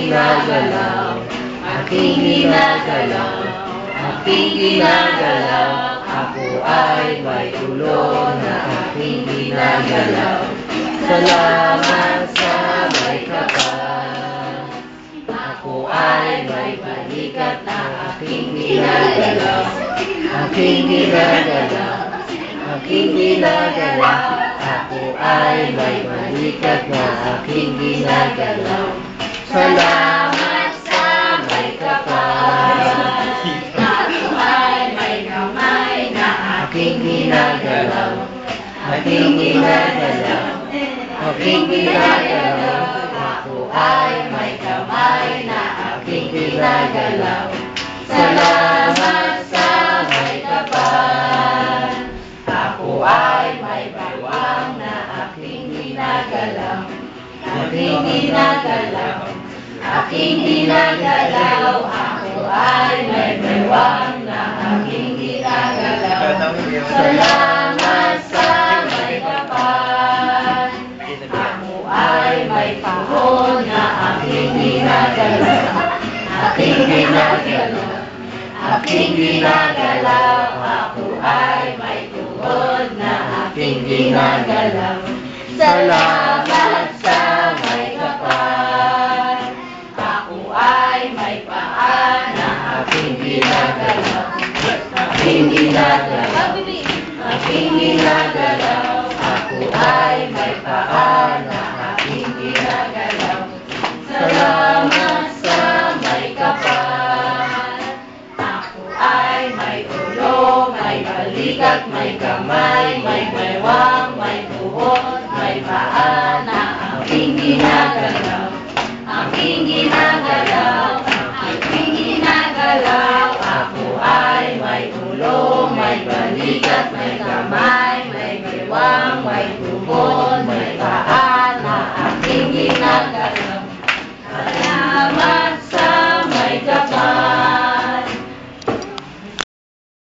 ginagalaw, aking ginagalaw, aking ginagalaw. Ako ay may ulo na aking ginagalaw. Salamat sa may kapal. Ako ay may balikat na aking ginagalaw, aking ginagalaw, aking ginagalaw. Ako ay may balikat na aking ginagalaw. Salamat sa may kapal. Ako ay may kamay na aking ginagalaw, aking ginagalaw, aking ginagalaw. Ako ay may kamay na aking ginagalaw. Salamat sa may kapal. Ako ay may bawang na aking ginagalaw, aking ginagalaw, aking ginagalaw. Ako ay may bawang na aking ginagalaw. Salamat sa may kapal. Ako ay may pahon na aking ginagalaw, aking ginagalaw, aking ginagalaw. Ako ay may tuhod na aking ginagalaw. Salamat sa may kapal. Ako ay may paa na aking ginagalaw, aking ginagalaw, aking ginagalaw. Ako ay may paa na aking ginagalaw. Salamat sa may kapal. Ako ay may ulo, may balikat, may kamay, may baywang, may buhok, may paa na aking ginagalaw, aking ginagalaw, aking ginagalaw. Ako ay may ulo, may balikat, may kamay, may baywang, may buhok.